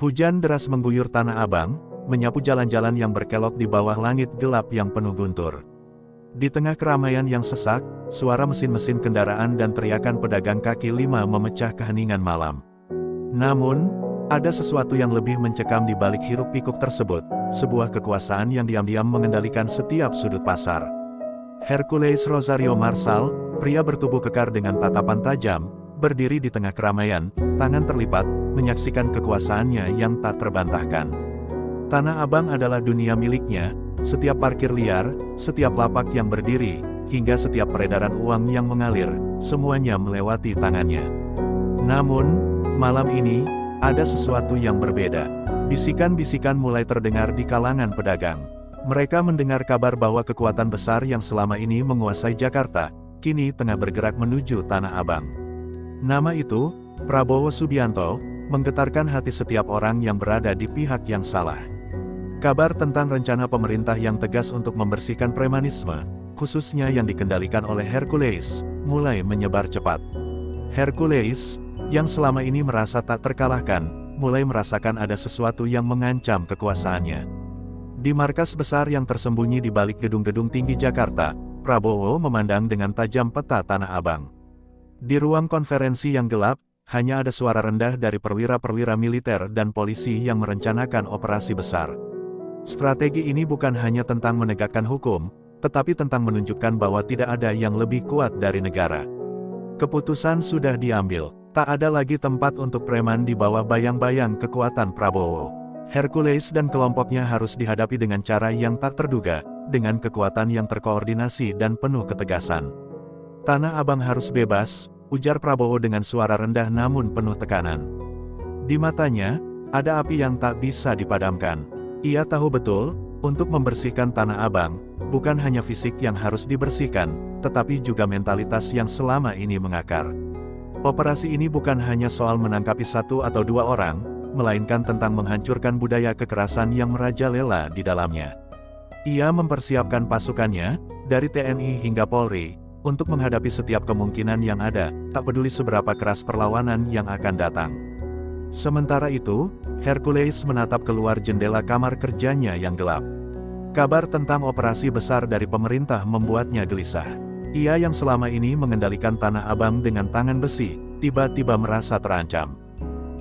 Hujan deras mengguyur Tanah Abang, menyapu jalan-jalan yang berkelok di bawah langit gelap yang penuh guntur. Di tengah keramaian yang sesak, suara mesin-mesin kendaraan dan teriakan pedagang kaki lima memecah keheningan malam. Namun, ada sesuatu yang lebih mencekam di balik hiruk-pikuk tersebut, sebuah kekuasaan yang diam-diam mengendalikan setiap sudut pasar. Hercules Rosario Marsal, pria bertubuh kekar dengan tatapan tajam, berdiri di tengah keramaian, tangan terlipat, menyaksikan kekuasaannya yang tak terbantahkan. Tanah Abang adalah dunia miliknya, setiap parkir liar, setiap lapak yang berdiri, hingga setiap peredaran uang yang mengalir, semuanya melewati tangannya. Namun, malam ini, ada sesuatu yang berbeda. Bisikan-bisikan mulai terdengar di kalangan pedagang. Mereka mendengar kabar bahwa kekuatan besar yang selama ini menguasai Jakarta, kini tengah bergerak menuju Tanah Abang. Nama itu, Prabowo Subianto, menggetarkan hati setiap orang yang berada di pihak yang salah. Kabar tentang rencana pemerintah yang tegas untuk membersihkan premanisme, khususnya yang dikendalikan oleh Hercules, mulai menyebar cepat. Hercules, yang selama ini merasa tak terkalahkan, mulai merasakan ada sesuatu yang mengancam kekuasaannya. Di markas besar yang tersembunyi di balik gedung-gedung tinggi Jakarta, Prabowo memandang dengan tajam peta Tanah Abang. Di ruang konferensi yang gelap, hanya ada suara rendah dari perwira-perwira militer dan polisi yang merencanakan operasi besar. Strategi ini bukan hanya tentang menegakkan hukum, tetapi tentang menunjukkan bahwa tidak ada yang lebih kuat dari negara. Keputusan sudah diambil, tak ada lagi tempat untuk preman di bawah bayang-bayang kekuatan Prabowo. Hercules dan kelompoknya harus dihadapi dengan cara yang tak terduga, dengan kekuatan yang terkoordinasi dan penuh ketegasan. Tanah Abang harus bebas, ujar Prabowo dengan suara rendah namun penuh tekanan. Di matanya, ada api yang tak bisa dipadamkan. Ia tahu betul, untuk membersihkan Tanah Abang, bukan hanya fisik yang harus dibersihkan, tetapi juga mentalitas yang selama ini mengakar. Operasi ini bukan hanya soal menangkapi satu atau dua orang, melainkan tentang menghancurkan budaya kekerasan yang merajalela di dalamnya. Ia mempersiapkan pasukannya, dari TNI hingga Polri, untuk menghadapi setiap kemungkinan yang ada, tak peduli seberapa keras perlawanan yang akan datang. Sementara itu, Hercules menatap keluar jendela kamar kerjanya yang gelap. Kabar tentang operasi besar dari pemerintah membuatnya gelisah. Ia yang selama ini mengendalikan Tanah Abang dengan tangan besi, tiba-tiba merasa terancam.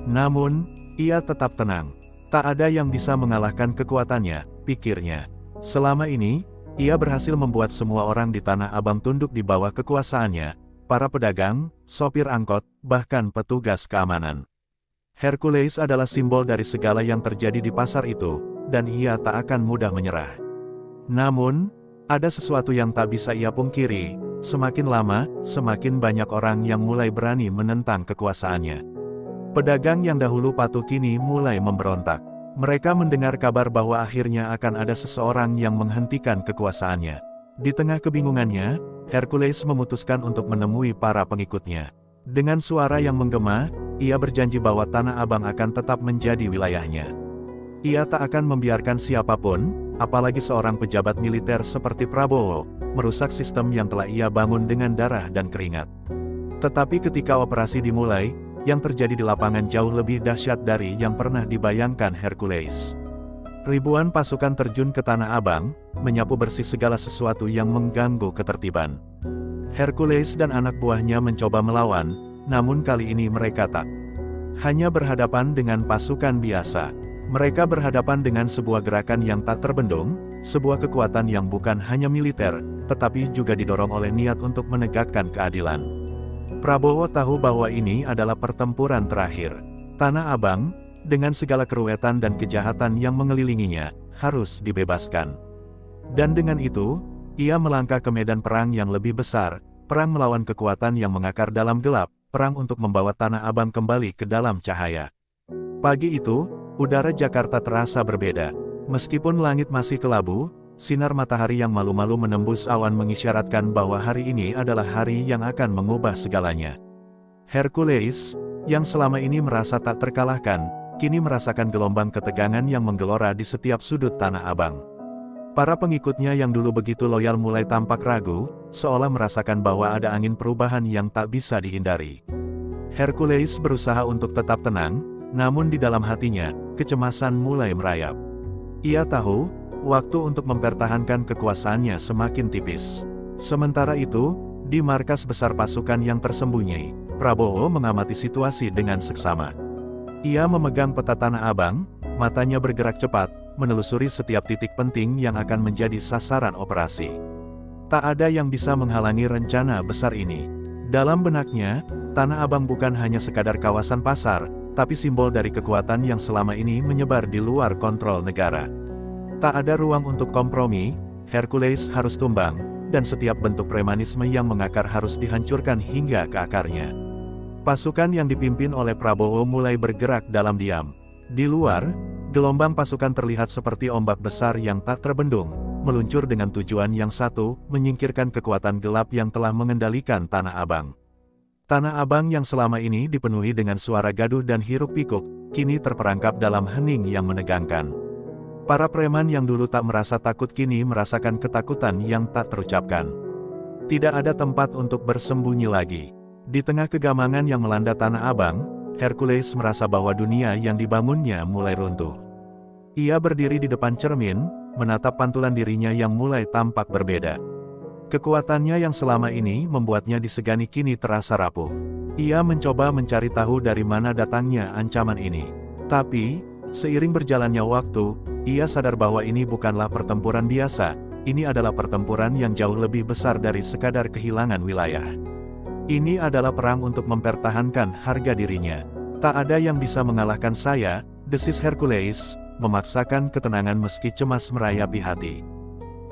Namun, ia tetap tenang. Tak ada yang bisa mengalahkan kekuatannya, pikirnya. Selama ini, ia berhasil membuat semua orang di Tanah Abang tunduk di bawah kekuasaannya, para pedagang, sopir angkot, bahkan petugas keamanan. Hercules adalah simbol dari segala yang terjadi di pasar itu, dan ia tak akan mudah menyerah. Namun, ada sesuatu yang tak bisa ia pungkiri, semakin lama, semakin banyak orang yang mulai berani menentang kekuasaannya. Pedagang yang dahulu patuh kini mulai memberontak. Mereka mendengar kabar bahwa akhirnya akan ada seseorang yang menghentikan kekuasaannya. Di tengah kebingungannya, Hercules memutuskan untuk menemui para pengikutnya. Dengan suara yang menggema, ia berjanji bahwa Tanah Abang akan tetap menjadi wilayahnya. Ia tak akan membiarkan siapapun, apalagi seorang pejabat militer seperti Prabowo, merusak sistem yang telah ia bangun dengan darah dan keringat. Tetapi ketika operasi dimulai, yang terjadi di lapangan jauh lebih dahsyat dari yang pernah dibayangkan Hercules. Ribuan pasukan terjun ke Tanah Abang, menyapu bersih segala sesuatu yang mengganggu ketertiban. Hercules dan anak buahnya mencoba melawan, namun kali ini mereka tak hanya berhadapan dengan pasukan biasa. Mereka berhadapan dengan sebuah gerakan yang tak terbendung, sebuah kekuatan yang bukan hanya militer, tetapi juga didorong oleh niat untuk menegakkan keadilan. Prabowo tahu bahwa ini adalah pertempuran terakhir. Tanah Abang, dengan segala keruwetan dan kejahatan yang mengelilinginya, harus dibebaskan. Dan dengan itu, ia melangkah ke medan perang yang lebih besar, perang melawan kekuatan yang mengakar dalam gelap, perang untuk membawa Tanah Abang kembali ke dalam cahaya. Pagi itu, udara Jakarta terasa berbeda. Meskipun langit masih kelabu, sinar matahari yang malu-malu menembus awan mengisyaratkan bahwa hari ini adalah hari yang akan mengubah segalanya. Hercules, yang selama ini merasa tak terkalahkan, kini merasakan gelombang ketegangan yang menggelora di setiap sudut Tanah Abang. Para pengikutnya yang dulu begitu loyal mulai tampak ragu, seolah merasakan bahwa ada angin perubahan yang tak bisa dihindari. Hercules berusaha untuk tetap tenang, Namun di dalam hatinya, kecemasan mulai merayap. Ia tahu, waktu untuk mempertahankan kekuasaannya semakin tipis. Sementara itu, di markas besar pasukan yang tersembunyi, Prabowo mengamati situasi dengan seksama. Ia memegang peta Tanah Abang, matanya bergerak cepat, menelusuri setiap titik penting yang akan menjadi sasaran operasi. Tak ada yang bisa menghalangi rencana besar ini. Dalam benaknya, Tanah Abang bukan hanya sekadar kawasan pasar, tapi simbol dari kekuatan yang selama ini menyebar di luar kontrol negara. Tak ada ruang untuk kompromi, Hercules harus tumbang, dan setiap bentuk premanisme yang mengakar harus dihancurkan hingga ke akarnya. Pasukan yang dipimpin oleh Prabowo mulai bergerak dalam diam. Di luar, gelombang pasukan terlihat seperti ombak besar yang tak terbendung, meluncur dengan tujuan yang satu, menyingkirkan kekuatan gelap yang telah mengendalikan Tanah Abang. Tanah Abang yang selama ini dipenuhi dengan suara gaduh dan hiruk-pikuk, kini terperangkap dalam hening yang menegangkan. Para preman yang dulu tak merasa takut kini merasakan ketakutan yang tak terucapkan. Tidak ada tempat untuk bersembunyi lagi. Di tengah kegamangan yang melanda Tanah Abang, Hercules merasa bahwa dunia yang dibangunnya mulai runtuh. Ia berdiri di depan cermin, menatap pantulan dirinya yang mulai tampak berbeda. Kekuatannya yang selama ini membuatnya disegani kini terasa rapuh. Ia mencoba mencari tahu dari mana datangnya ancaman ini. Tapi, seiring berjalannya waktu, ia sadar bahwa ini bukanlah pertempuran biasa, ini adalah pertempuran yang jauh lebih besar dari sekadar kehilangan wilayah. Ini adalah perang untuk mempertahankan harga dirinya. Tak ada yang bisa mengalahkan saya, desis Hercules, memaksakan ketenangan meski cemas merayapi hati.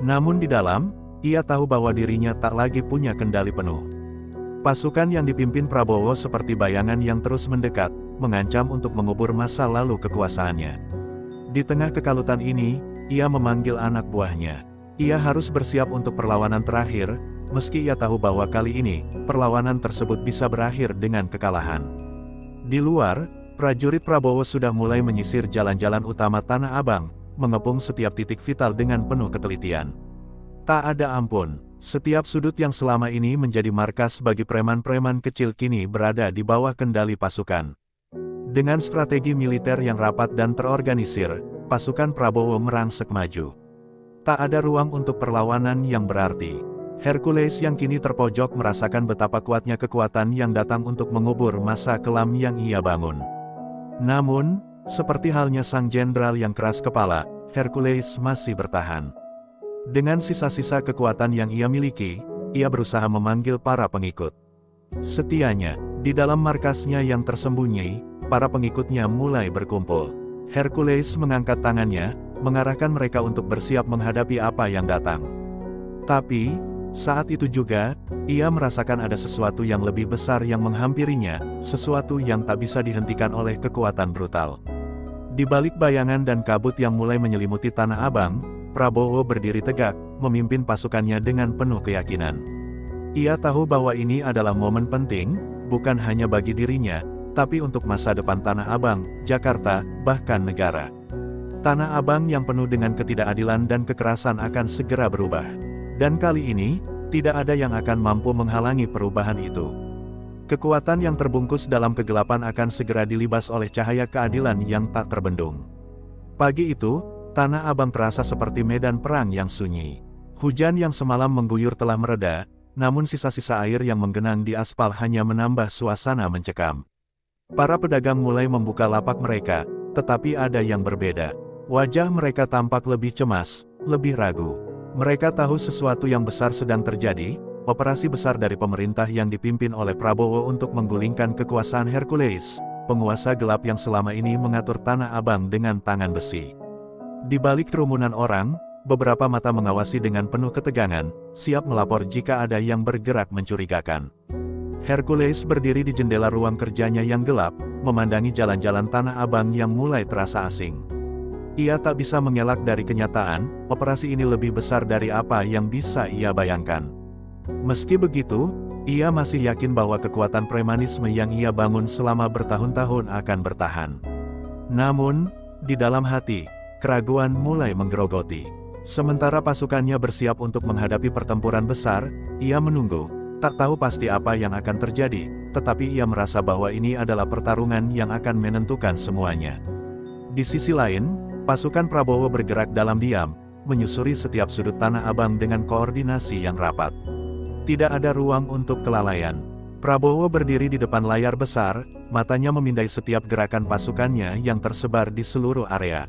Namun di dalam, ia tahu bahwa dirinya tak lagi punya kendali penuh. Pasukan yang dipimpin Prabowo seperti bayangan yang terus mendekat, mengancam untuk mengubur masa lalu kekuasaannya. Di tengah kekalutan ini, ia memanggil anak buahnya. Ia harus bersiap untuk perlawanan terakhir, meski ia tahu bahwa kali ini, perlawanan tersebut bisa berakhir dengan kekalahan. Di luar, prajurit Prabowo sudah mulai menyisir jalan-jalan utama Tanah Abang, mengepung setiap titik vital dengan penuh ketelitian. Tak ada ampun, setiap sudut yang selama ini menjadi markas bagi preman-preman kecil kini berada di bawah kendali pasukan. Dengan strategi militer yang rapat dan terorganisir, pasukan Prabowo merangsek maju. Tak ada ruang untuk perlawanan yang berarti. Hercules yang kini terpojok merasakan betapa kuatnya kekuatan yang datang untuk mengubur masa kelam yang ia bangun. Namun, seperti halnya sang jenderal yang keras kepala, Hercules masih bertahan. Dengan sisa-sisa kekuatan yang ia miliki, ia berusaha memanggil para pengikut. Setianya, di dalam markasnya yang tersembunyi, para pengikutnya mulai berkumpul. Hercules mengangkat tangannya, mengarahkan mereka untuk bersiap menghadapi apa yang datang. Tapi, saat itu juga, ia merasakan ada sesuatu yang lebih besar yang menghampirinya, sesuatu yang tak bisa dihentikan oleh kekuatan brutal. Di balik bayangan dan kabut yang mulai menyelimuti Tanah Abang, Prabowo berdiri tegak, memimpin pasukannya dengan penuh keyakinan. Ia tahu bahwa ini adalah momen penting, bukan hanya bagi dirinya, tapi untuk masa depan Tanah Abang, Jakarta, bahkan negara. Tanah Abang yang penuh dengan ketidakadilan dan kekerasan akan segera berubah. Dan kali ini, tidak ada yang akan mampu menghalangi perubahan itu. Kekuatan yang terbungkus dalam kegelapan akan segera dilibas oleh cahaya keadilan yang tak terbendung. Pagi itu, Tanah Abang terasa seperti medan perang yang sunyi. Hujan yang semalam mengguyur telah mereda, namun sisa-sisa air yang menggenang di aspal hanya menambah suasana mencekam. Para pedagang mulai membuka lapak mereka, tetapi ada yang berbeda. Wajah mereka tampak lebih cemas, lebih ragu. Mereka tahu sesuatu yang besar sedang terjadi, operasi besar dari pemerintah yang dipimpin oleh Prabowo untuk menggulingkan kekuasaan Hercules, penguasa gelap yang selama ini mengatur Tanah Abang dengan tangan besi. Di balik kerumunan orang, beberapa mata mengawasi dengan penuh ketegangan, siap melapor jika ada yang bergerak mencurigakan. Hercules berdiri di jendela ruang kerjanya yang gelap, memandangi jalan-jalan Tanah Abang yang mulai terasa asing. Ia tak bisa mengelak dari kenyataan, operasi ini lebih besar dari apa yang bisa ia bayangkan. Meski begitu, ia masih yakin bahwa kekuatan premanisme yang ia bangun selama bertahun-tahun akan bertahan. Namun, di dalam hati, keraguan mulai menggerogoti. Sementara pasukannya bersiap untuk menghadapi pertempuran besar, ia menunggu, tak tahu pasti apa yang akan terjadi, tetapi ia merasa bahwa ini adalah pertarungan yang akan menentukan semuanya. Di sisi lain, pasukan Prabowo bergerak dalam diam, menyusuri setiap sudut Tanah Abang dengan koordinasi yang rapat. Tidak ada ruang untuk kelalaian. Prabowo berdiri di depan layar besar, matanya memindai setiap gerakan pasukannya yang tersebar di seluruh area.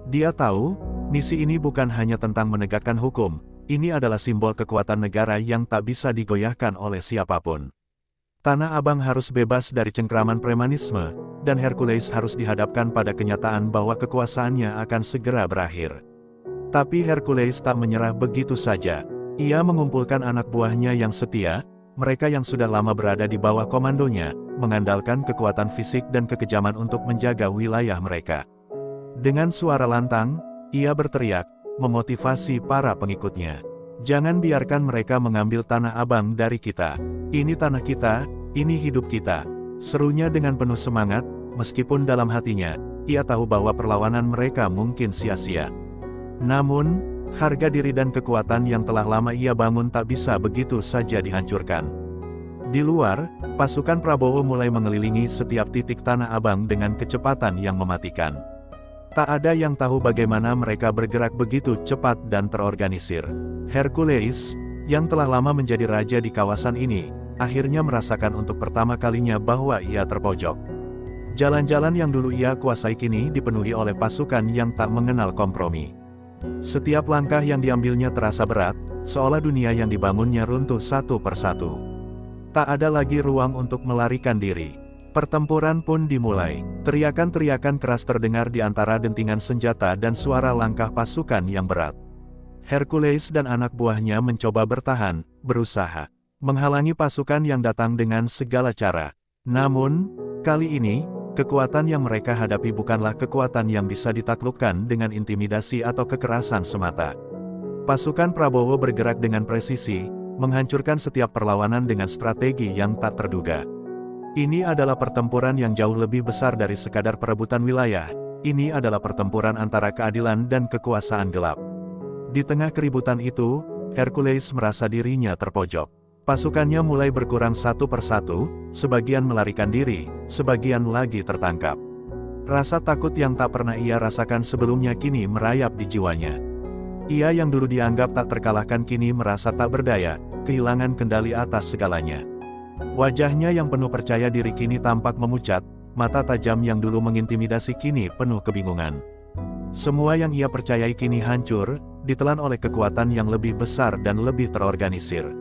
Dia tahu, misi ini bukan hanya tentang menegakkan hukum, ini adalah simbol kekuatan negara yang tak bisa digoyahkan oleh siapapun. Tanah Abang harus bebas dari cengkraman premanisme, dan Hercules harus dihadapkan pada kenyataan bahwa kekuasaannya akan segera berakhir. Tapi Hercules tak menyerah begitu saja. Ia mengumpulkan anak buahnya yang setia, mereka yang sudah lama berada di bawah komandonya, mengandalkan kekuatan fisik dan kekejaman untuk menjaga wilayah mereka. Dengan suara lantang, ia berteriak, memotivasi para pengikutnya. Jangan biarkan mereka mengambil Tanah Abang dari kita. Ini tanah kita, ini hidup kita. Serunya dengan penuh semangat, meskipun dalam hatinya, ia tahu bahwa perlawanan mereka mungkin sia-sia. Namun, harga diri dan kekuatan yang telah lama ia bangun tak bisa begitu saja dihancurkan. Di luar, pasukan Prabowo mulai mengelilingi setiap titik Tanah Abang dengan kecepatan yang mematikan. Tak ada yang tahu bagaimana mereka bergerak begitu cepat dan terorganisir. Hercules, yang telah lama menjadi raja di kawasan ini, akhirnya merasakan untuk pertama kalinya bahwa ia terpojok. Jalan-jalan yang dulu ia kuasai kini dipenuhi oleh pasukan yang tak mengenal kompromi. Setiap langkah yang diambilnya terasa berat, seolah dunia yang dibangunnya runtuh satu persatu. Tak ada lagi ruang untuk melarikan diri. Pertempuran pun dimulai. Teriakan-teriakan keras terdengar di antara dentingan senjata dan suara langkah pasukan yang berat. Hercules dan anak buahnya mencoba bertahan, berusaha menghalangi pasukan yang datang dengan segala cara. Namun, kali ini, kekuatan yang mereka hadapi bukanlah kekuatan yang bisa ditaklukkan dengan intimidasi atau kekerasan semata. Pasukan Prabowo bergerak dengan presisi, menghancurkan setiap perlawanan dengan strategi yang tak terduga. Ini adalah pertempuran yang jauh lebih besar dari sekadar perebutan wilayah. Ini adalah pertempuran antara keadilan dan kekuasaan gelap. Di tengah keributan itu, Hercules merasa dirinya terpojok. Pasukannya mulai berkurang satu persatu, sebagian melarikan diri, sebagian lagi tertangkap. Rasa takut yang tak pernah ia rasakan sebelumnya kini merayap di jiwanya. Ia yang dulu dianggap tak terkalahkan kini merasa tak berdaya, kehilangan kendali atas segalanya. Wajahnya yang penuh percaya diri kini tampak memucat, mata tajam yang dulu mengintimidasi kini penuh kebingungan. Semua yang ia percayai kini hancur, ditelan oleh kekuatan yang lebih besar dan lebih terorganisir.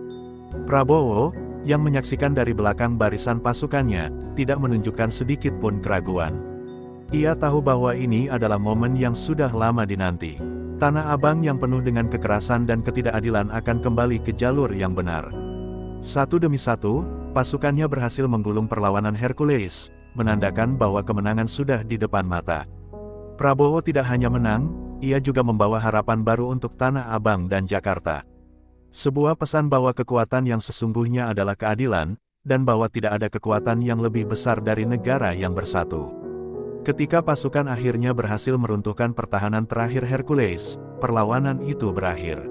Prabowo, yang menyaksikan dari belakang barisan pasukannya, tidak menunjukkan sedikit pun keraguan. Ia tahu bahwa ini adalah momen yang sudah lama dinanti. Tanah Abang yang penuh dengan kekerasan dan ketidakadilan akan kembali ke jalur yang benar. Satu demi satu, pasukannya berhasil menggulung perlawanan Hercules, menandakan bahwa kemenangan sudah di depan mata. Prabowo tidak hanya menang, ia juga membawa harapan baru untuk Tanah Abang dan Jakarta. Sebuah pesan bahwa kekuatan yang sesungguhnya adalah keadilan, dan bahwa tidak ada kekuatan yang lebih besar dari negara yang bersatu. Ketika pasukan akhirnya berhasil meruntuhkan pertahanan terakhir Hercules, perlawanan itu berakhir.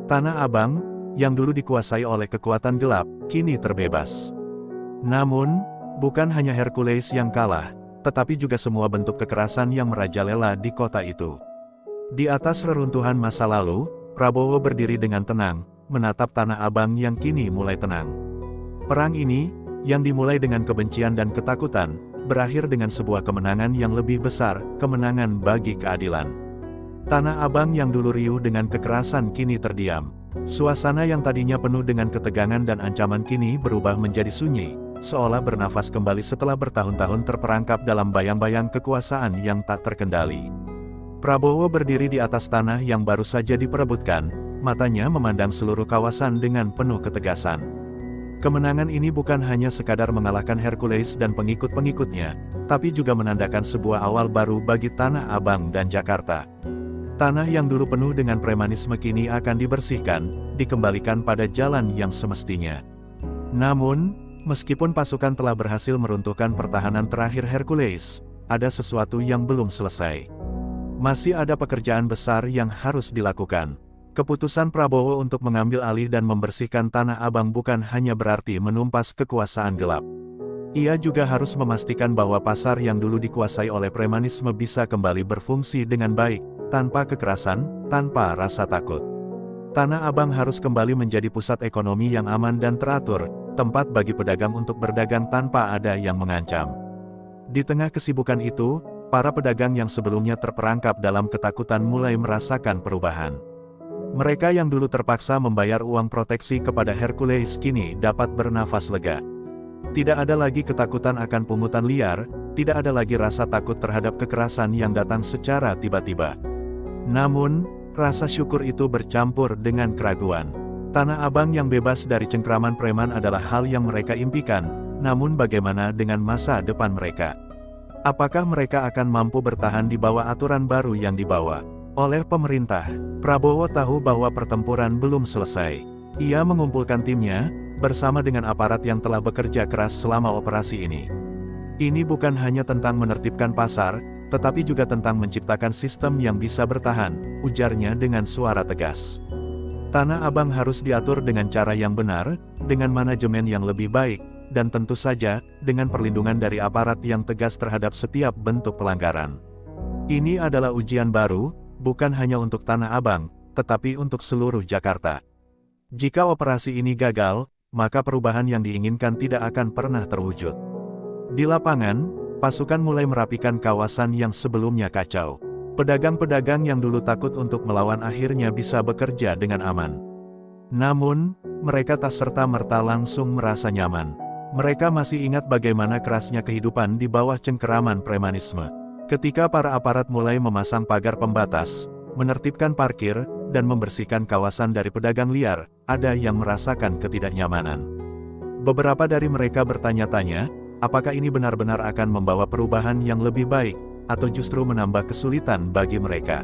Tanah Abang, yang dulu dikuasai oleh kekuatan gelap, kini terbebas. Namun, bukan hanya Hercules yang kalah, tetapi juga semua bentuk kekerasan yang merajalela di kota itu. Di atas reruntuhan masa lalu, Prabowo berdiri dengan tenang, menatap Tanah Abang yang kini mulai tenang. Perang ini, yang dimulai dengan kebencian dan ketakutan, berakhir dengan sebuah kemenangan yang lebih besar, kemenangan bagi keadilan. Tanah Abang yang dulu riuh dengan kekerasan kini terdiam. Suasana yang tadinya penuh dengan ketegangan dan ancaman kini berubah menjadi sunyi, seolah bernafas kembali setelah bertahun-tahun terperangkap dalam bayang-bayang kekuasaan yang tak terkendali. Prabowo berdiri di atas tanah yang baru saja diperebutkan, matanya memandang seluruh kawasan dengan penuh ketegasan. Kemenangan ini bukan hanya sekadar mengalahkan Hercules dan pengikut-pengikutnya, tapi juga menandakan sebuah awal baru bagi Tanah Abang dan Jakarta. Tanah yang dulu penuh dengan premanisme kini akan dibersihkan, dikembalikan pada jalan yang semestinya. Namun, meskipun pasukan telah berhasil meruntuhkan pertahanan terakhir Hercules, ada sesuatu yang belum selesai. Masih ada pekerjaan besar yang harus dilakukan. Keputusan Prabowo untuk mengambil alih dan membersihkan Tanah Abang bukan hanya berarti menumpas kekuasaan gelap. Ia juga harus memastikan bahwa pasar yang dulu dikuasai oleh premanisme bisa kembali berfungsi dengan baik, tanpa kekerasan, tanpa rasa takut. Tanah Abang harus kembali menjadi pusat ekonomi yang aman dan teratur, tempat bagi pedagang untuk berdagang tanpa ada yang mengancam. Di tengah kesibukan itu, para pedagang yang sebelumnya terperangkap dalam ketakutan mulai merasakan perubahan. Mereka yang dulu terpaksa membayar uang proteksi kepada Hercules kini dapat bernafas lega. Tidak ada lagi ketakutan akan pungutan liar, tidak ada lagi rasa takut terhadap kekerasan yang datang secara tiba-tiba. Namun, rasa syukur itu bercampur dengan keraguan. Tanah Abang yang bebas dari cengkraman preman adalah hal yang mereka impikan, namun bagaimana dengan masa depan mereka? Apakah mereka akan mampu bertahan di bawah aturan baru yang dibawa oleh pemerintah? Prabowo tahu bahwa pertempuran belum selesai. Ia mengumpulkan timnya, bersama dengan aparat yang telah bekerja keras selama operasi ini. Ini bukan hanya tentang menertibkan pasar, tetapi juga tentang menciptakan sistem yang bisa bertahan, ujarnya dengan suara tegas. Tanah Abang harus diatur dengan cara yang benar, dengan manajemen yang lebih baik, dan tentu saja, dengan perlindungan dari aparat yang tegas terhadap setiap bentuk pelanggaran. Ini adalah ujian baru, bukan hanya untuk Tanah Abang, tetapi untuk seluruh Jakarta. Jika operasi ini gagal, maka perubahan yang diinginkan tidak akan pernah terwujud. Di lapangan, pasukan mulai merapikan kawasan yang sebelumnya kacau. Pedagang-pedagang yang dulu takut untuk melawan akhirnya bisa bekerja dengan aman. Namun, mereka tak serta-merta langsung merasa nyaman. Mereka masih ingat bagaimana kerasnya kehidupan di bawah cengkeraman premanisme. Ketika para aparat mulai memasang pagar pembatas, menertibkan parkir, dan membersihkan kawasan dari pedagang liar, ada yang merasakan ketidaknyamanan. Beberapa dari mereka bertanya-tanya, apakah ini benar-benar akan membawa perubahan yang lebih baik, atau justru menambah kesulitan bagi mereka.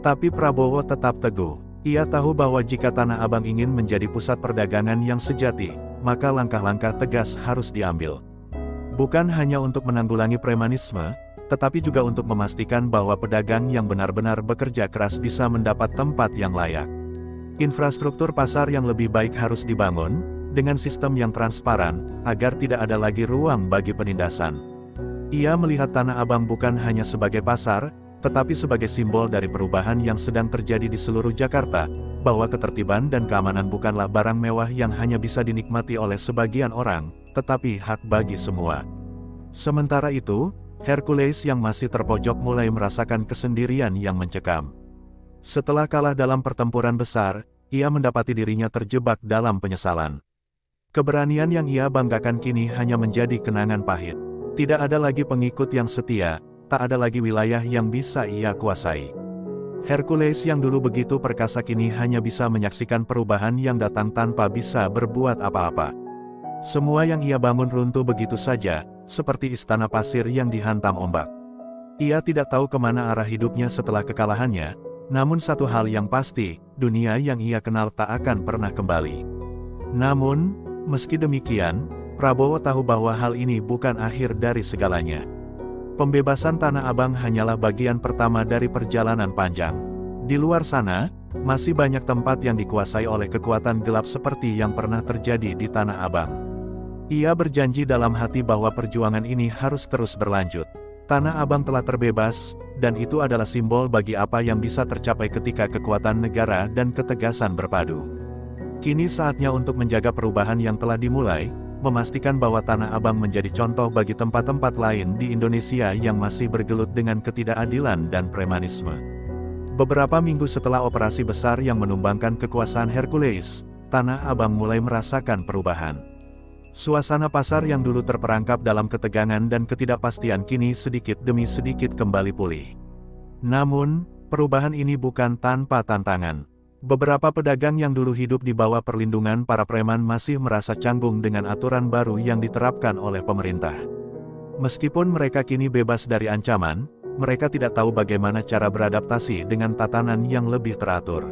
Tapi Prabowo tetap teguh. Ia tahu bahwa jika Tanah Abang ingin menjadi pusat perdagangan yang sejati, maka langkah-langkah tegas harus diambil. Bukan hanya untuk menanggulangi premanisme, tetapi juga untuk memastikan bahwa pedagang yang benar-benar bekerja keras bisa mendapat tempat yang layak. Infrastruktur pasar yang lebih baik harus dibangun, dengan sistem yang transparan, agar tidak ada lagi ruang bagi penindasan. Ia melihat Tanah Abang bukan hanya sebagai pasar, tetapi sebagai simbol dari perubahan yang sedang terjadi di seluruh Jakarta, bahwa ketertiban dan keamanan bukanlah barang mewah yang hanya bisa dinikmati oleh sebagian orang, tetapi hak bagi semua. Sementara itu, Hercules yang masih terpojok mulai merasakan kesendirian yang mencekam. Setelah kalah dalam pertempuran besar, ia mendapati dirinya terjebak dalam penyesalan. Keberanian yang ia banggakan kini hanya menjadi kenangan pahit. Tidak ada lagi pengikut yang setia, tak ada lagi wilayah yang bisa ia kuasai. Hercules yang dulu begitu perkasa kini hanya bisa menyaksikan perubahan yang datang tanpa bisa berbuat apa-apa. Semua yang ia bangun runtuh begitu saja, seperti istana pasir yang dihantam ombak. Ia tidak tahu kemana arah hidupnya setelah kekalahannya, namun satu hal yang pasti, dunia yang ia kenal tak akan pernah kembali. Namun, meski demikian, Prabowo tahu bahwa hal ini bukan akhir dari segalanya. Pembebasan Tanah Abang hanyalah bagian pertama dari perjalanan panjang. Di luar sana, masih banyak tempat yang dikuasai oleh kekuatan gelap seperti yang pernah terjadi di Tanah Abang. Ia berjanji dalam hati bahwa perjuangan ini harus terus berlanjut. Tanah Abang telah terbebas, dan itu adalah simbol bagi apa yang bisa tercapai ketika kekuatan negara dan ketegasan berpadu. Kini saatnya untuk menjaga perubahan yang telah dimulai, memastikan bahwa Tanah Abang menjadi contoh bagi tempat-tempat lain di Indonesia yang masih bergelut dengan ketidakadilan dan premanisme. Beberapa minggu setelah operasi besar yang menumbangkan kekuasaan Hercules, Tanah Abang mulai merasakan perubahan. Suasana pasar yang dulu terperangkap dalam ketegangan dan ketidakpastian kini sedikit demi sedikit kembali pulih. Namun, perubahan ini bukan tanpa tantangan. Beberapa pedagang yang dulu hidup di bawah perlindungan para preman masih merasa canggung dengan aturan baru yang diterapkan oleh pemerintah. Meskipun mereka kini bebas dari ancaman, mereka tidak tahu bagaimana cara beradaptasi dengan tatanan yang lebih teratur.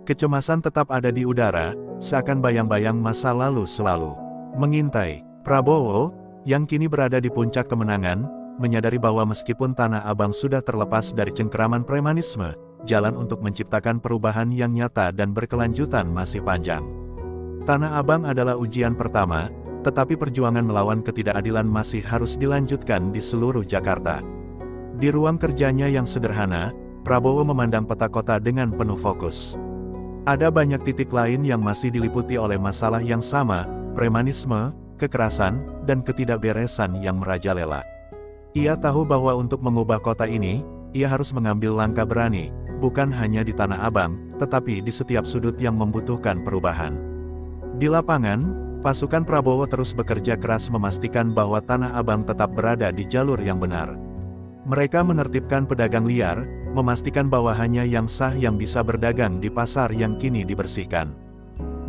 Kecemasan tetap ada di udara, seakan bayang-bayang masa lalu selalu mengintai. Prabowo, yang kini berada di puncak kemenangan, menyadari bahwa meskipun Tanah Abang sudah terlepas dari cengkeraman premanisme, jalan untuk menciptakan perubahan yang nyata dan berkelanjutan masih panjang. Tanah Abang adalah ujian pertama, tetapi perjuangan melawan ketidakadilan masih harus dilanjutkan di seluruh Jakarta. Di ruang kerjanya yang sederhana, Prabowo memandang peta kota dengan penuh fokus. Ada banyak titik lain yang masih diliputi oleh masalah yang sama, premanisme, kekerasan, dan ketidakberesan yang merajalela. Ia tahu bahwa untuk mengubah kota ini, ia harus mengambil langkah berani, bukan hanya di Tanah Abang, tetapi di setiap sudut yang membutuhkan perubahan. Di lapangan, pasukan Prabowo terus bekerja keras memastikan bahwa Tanah Abang tetap berada di jalur yang benar. Mereka menertibkan pedagang liar, memastikan bahwa hanya yang sah yang bisa berdagang di pasar yang kini dibersihkan.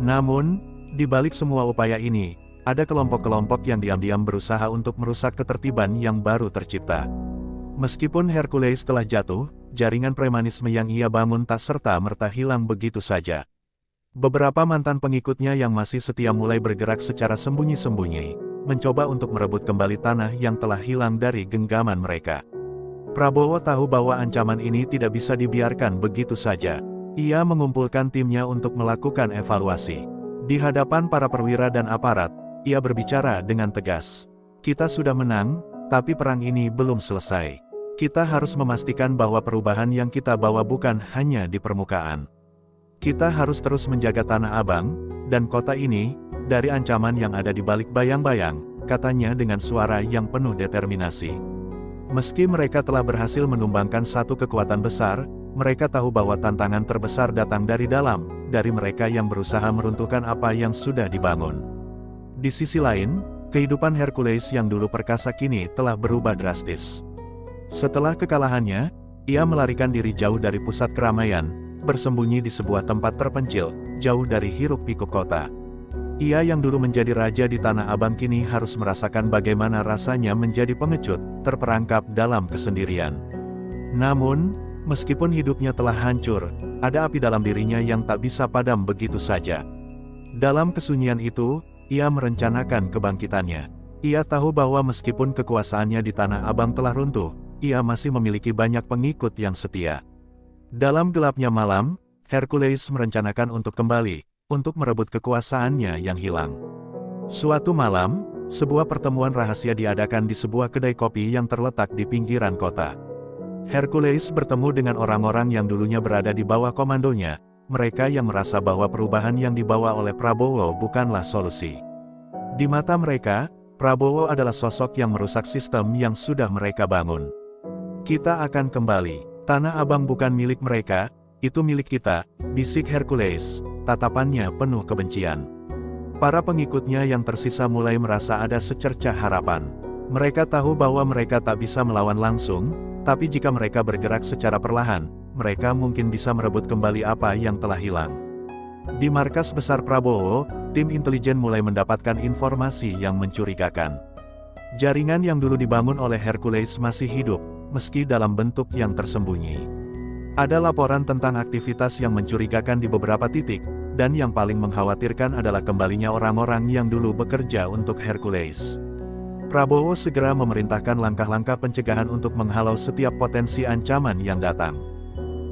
Namun, di balik semua upaya ini, ada kelompok-kelompok yang diam-diam berusaha untuk merusak ketertiban yang baru tercipta. Meskipun Hercules telah jatuh, jaringan premanisme yang ia bangun tak serta-merta hilang begitu saja. Beberapa mantan pengikutnya yang masih setia mulai bergerak secara sembunyi-sembunyi, mencoba untuk merebut kembali tanah yang telah hilang dari genggaman mereka. Prabowo tahu bahwa ancaman ini tidak bisa dibiarkan begitu saja. Ia mengumpulkan timnya untuk melakukan evaluasi. Di hadapan para perwira dan aparat, ia berbicara dengan tegas. Kita sudah menang, tapi perang ini belum selesai. Kita harus memastikan bahwa perubahan yang kita bawa bukan hanya di permukaan. Kita harus terus menjaga Tanah Abang, dan kota ini, dari ancaman yang ada di balik bayang-bayang, katanya dengan suara yang penuh determinasi. Meski mereka telah berhasil menumbangkan satu kekuatan besar, mereka tahu bahwa tantangan terbesar datang dari dalam, dari mereka yang berusaha meruntuhkan apa yang sudah dibangun. Di sisi lain, kehidupan Hercules yang dulu perkasa kini telah berubah drastis. Setelah kekalahannya, ia melarikan diri jauh dari pusat keramaian, bersembunyi di sebuah tempat terpencil, jauh dari hiruk-pikuk kota. Ia yang dulu menjadi raja di Tanah Abang kini harus merasakan bagaimana rasanya menjadi pengecut, terperangkap dalam kesendirian. Namun, meskipun hidupnya telah hancur, ada api dalam dirinya yang tak bisa padam begitu saja. Dalam kesunyian itu, ia merencanakan kebangkitannya. Ia tahu bahwa meskipun kekuasaannya di Tanah Abang telah runtuh, ia masih memiliki banyak pengikut yang setia. Dalam gelapnya malam, Hercules merencanakan untuk kembali, untuk merebut kekuasaannya yang hilang. Suatu malam, sebuah pertemuan rahasia diadakan di sebuah kedai kopi yang terletak di pinggiran kota. Hercules bertemu dengan orang-orang yang dulunya berada di bawah komandonya, mereka yang merasa bahwa perubahan yang dibawa oleh Prabowo bukanlah solusi. Di mata mereka, Prabowo adalah sosok yang merusak sistem yang sudah mereka bangun. Kita akan kembali. Tanah Abang bukan milik mereka, itu milik kita, bisik Hercules, tatapannya penuh kebencian. Para pengikutnya yang tersisa mulai merasa ada secercah harapan. Mereka tahu bahwa mereka tak bisa melawan langsung, tapi jika mereka bergerak secara perlahan, mereka mungkin bisa merebut kembali apa yang telah hilang. Di markas besar Prabowo, tim intelijen mulai mendapatkan informasi yang mencurigakan. Jaringan yang dulu dibangun oleh Hercules masih hidup, meski dalam bentuk yang tersembunyi. Ada laporan tentang aktivitas yang mencurigakan di beberapa titik, dan yang paling mengkhawatirkan adalah kembalinya orang-orang yang dulu bekerja untuk Hercules. Prabowo segera memerintahkan langkah-langkah pencegahan untuk menghalau setiap potensi ancaman yang datang.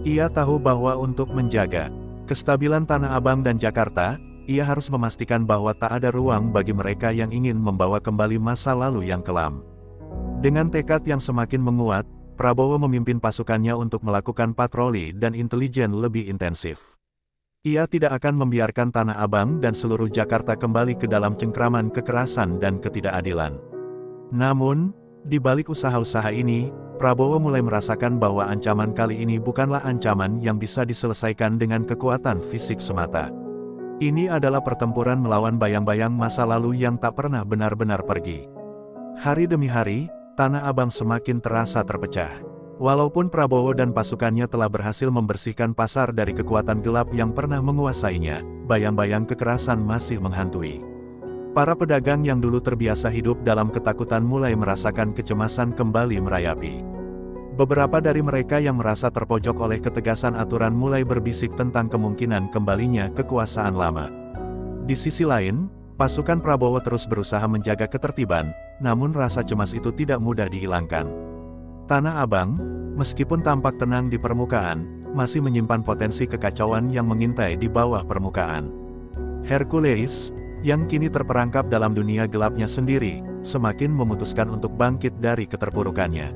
Ia tahu bahwa untuk menjaga kestabilan Tanah Abang dan Jakarta, ia harus memastikan bahwa tak ada ruang bagi mereka yang ingin membawa kembali masa lalu yang kelam. Dengan tekad yang semakin menguat, Prabowo memimpin pasukannya untuk melakukan patroli dan intelijen lebih intensif. Ia tidak akan membiarkan Tanah Abang dan seluruh Jakarta kembali ke dalam cengkraman kekerasan dan ketidakadilan. Namun, di balik usaha-usaha ini, Prabowo mulai merasakan bahwa ancaman kali ini bukanlah ancaman yang bisa diselesaikan dengan kekuatan fisik semata. Ini adalah pertempuran melawan bayang-bayang masa lalu yang tak pernah benar-benar pergi. Hari demi hari, Tanah Abang semakin terasa terpecah. Walaupun Prabowo dan pasukannya telah berhasil membersihkan pasar dari kekuatan gelap yang pernah menguasainya, bayang-bayang kekerasan masih menghantui. Para pedagang yang dulu terbiasa hidup dalam ketakutan mulai merasakan kecemasan kembali merayapi. Beberapa dari mereka yang merasa terpojok oleh ketegasan aturan mulai berbisik tentang kemungkinan kembalinya kekuasaan lama. Di sisi lain, pasukan Prabowo terus berusaha menjaga ketertiban, namun rasa cemas itu tidak mudah dihilangkan. Tanah Abang, meskipun tampak tenang di permukaan, masih menyimpan potensi kekacauan yang mengintai di bawah permukaan. Hercules, yang kini terperangkap dalam dunia gelapnya sendiri, semakin memutuskan untuk bangkit dari keterpurukannya.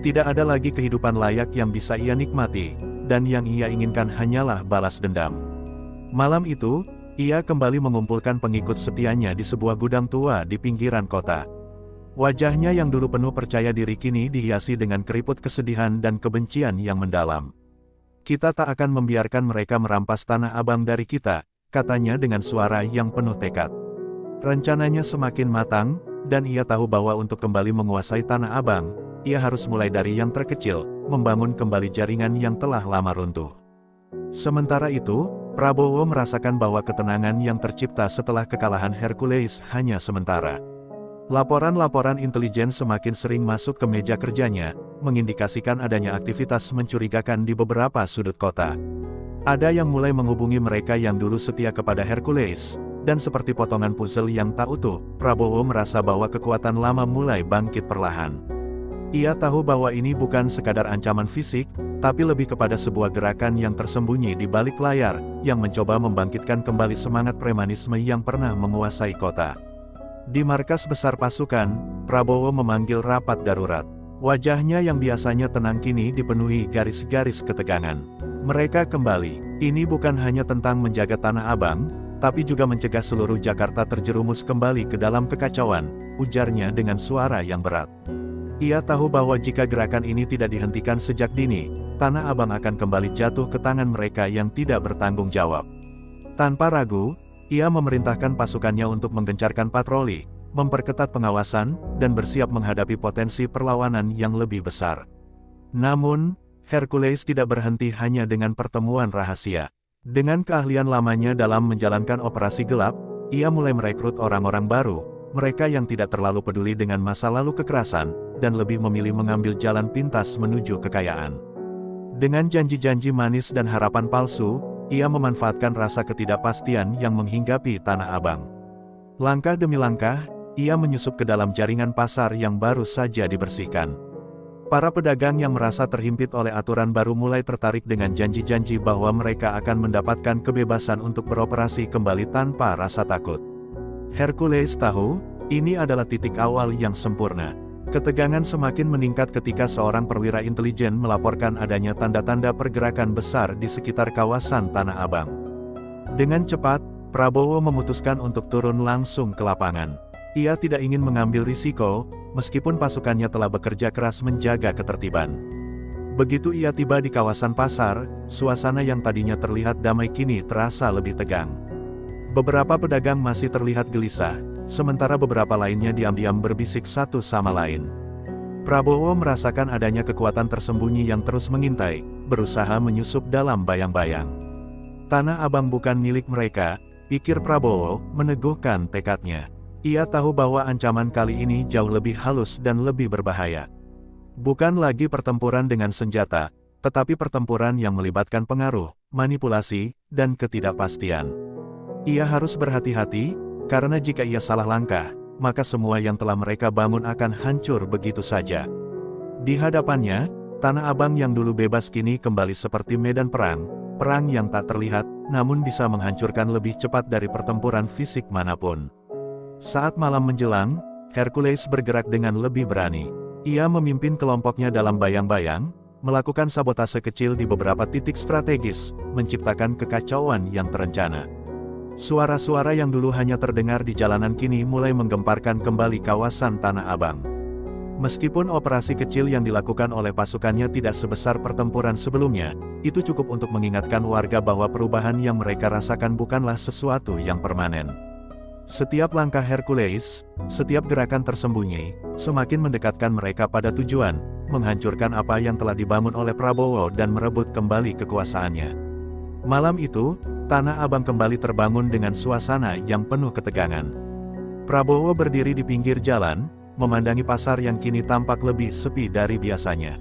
Tidak ada lagi kehidupan layak yang bisa ia nikmati, dan yang ia inginkan hanyalah balas dendam. Malam itu, ia kembali mengumpulkan pengikut setianya di sebuah gudang tua di pinggiran kota. Wajahnya yang dulu penuh percaya diri kini dihiasi dengan keriput kesedihan dan kebencian yang mendalam. "Kita tak akan membiarkan mereka merampas Tanah Abang dari kita," katanya dengan suara yang penuh tekad. Rencananya semakin matang, dan ia tahu bahwa untuk kembali menguasai Tanah Abang, ia harus mulai dari yang terkecil, membangun kembali jaringan yang telah lama runtuh. Sementara itu, Prabowo merasakan bahwa ketenangan yang tercipta setelah kekalahan Hercules hanya sementara. Laporan-laporan intelijen semakin sering masuk ke meja kerjanya, mengindikasikan adanya aktivitas mencurigakan di beberapa sudut kota. Ada yang mulai menghubungi mereka yang dulu setia kepada Hercules, dan seperti potongan puzzle yang tak utuh, Prabowo merasa bahwa kekuatan lama mulai bangkit perlahan. Ia tahu bahwa ini bukan sekadar ancaman fisik, tapi lebih kepada sebuah gerakan yang tersembunyi di balik layar, yang mencoba membangkitkan kembali semangat premanisme yang pernah menguasai kota. Di markas besar pasukan, Prabowo memanggil rapat darurat. Wajahnya yang biasanya tenang kini dipenuhi garis-garis ketegangan. "Mereka kembali. Ini bukan hanya tentang menjaga Tanah Abang, tapi juga mencegah seluruh Jakarta terjerumus kembali ke dalam kekacauan," ujarnya dengan suara yang berat. Ia tahu bahwa jika gerakan ini tidak dihentikan sejak dini, Tanah Abang akan kembali jatuh ke tangan mereka yang tidak bertanggung jawab. Tanpa ragu, ia memerintahkan pasukannya untuk menggencarkan patroli, memperketat pengawasan, dan bersiap menghadapi potensi perlawanan yang lebih besar. Namun, Hercules tidak berhenti hanya dengan pertemuan rahasia. Dengan keahlian lamanya dalam menjalankan operasi gelap, ia mulai merekrut orang-orang baru, mereka yang tidak terlalu peduli dengan masa lalu kekerasan, dan lebih memilih mengambil jalan pintas menuju kekayaan. Dengan janji-janji manis dan harapan palsu, ia memanfaatkan rasa ketidakpastian yang menghinggapi Tanah Abang. Langkah demi langkah, ia menyusup ke dalam jaringan pasar yang baru saja dibersihkan. Para pedagang yang merasa terhimpit oleh aturan baru mulai tertarik dengan janji-janji bahwa mereka akan mendapatkan kebebasan untuk beroperasi kembali tanpa rasa takut. Hercules tahu, ini adalah titik awal yang sempurna. Ketegangan semakin meningkat ketika seorang perwira intelijen melaporkan adanya tanda-tanda pergerakan besar di sekitar kawasan Tanah Abang. Dengan cepat, Prabowo memutuskan untuk turun langsung ke lapangan. Ia tidak ingin mengambil risiko, meskipun pasukannya telah bekerja keras menjaga ketertiban. Begitu ia tiba di kawasan pasar, suasana yang tadinya terlihat damai kini terasa lebih tegang. Beberapa pedagang masih terlihat gelisah, sementara beberapa lainnya diam-diam berbisik satu sama lain. Prabowo merasakan adanya kekuatan tersembunyi yang terus mengintai, berusaha menyusup dalam bayang-bayang. Tanah Abang bukan milik mereka, pikir Prabowo, meneguhkan tekadnya. Ia tahu bahwa ancaman kali ini jauh lebih halus dan lebih berbahaya. Bukan lagi pertempuran dengan senjata, tetapi pertempuran yang melibatkan pengaruh, manipulasi, dan ketidakpastian. Ia harus berhati-hati, karena jika ia salah langkah, maka semua yang telah mereka bangun akan hancur begitu saja. Di hadapannya, Tanah Abang yang dulu bebas kini kembali seperti medan perang, perang yang tak terlihat, namun bisa menghancurkan lebih cepat dari pertempuran fisik manapun. Saat malam menjelang, Hercules bergerak dengan lebih berani. Ia memimpin kelompoknya dalam bayang-bayang, melakukan sabotase kecil di beberapa titik strategis, menciptakan kekacauan yang terencana. Suara-suara yang dulu hanya terdengar di jalanan kini mulai menggemparkan kembali kawasan Tanah Abang. Meskipun operasi kecil yang dilakukan oleh pasukannya tidak sebesar pertempuran sebelumnya, itu cukup untuk mengingatkan warga bahwa perubahan yang mereka rasakan bukanlah sesuatu yang permanen. Setiap langkah Hercules, setiap gerakan tersembunyi, semakin mendekatkan mereka pada tujuan, menghancurkan apa yang telah dibangun oleh Prabowo dan merebut kembali kekuasaannya. Malam itu, Tanah Abang kembali terbangun dengan suasana yang penuh ketegangan. Prabowo berdiri di pinggir jalan, memandangi pasar yang kini tampak lebih sepi dari biasanya.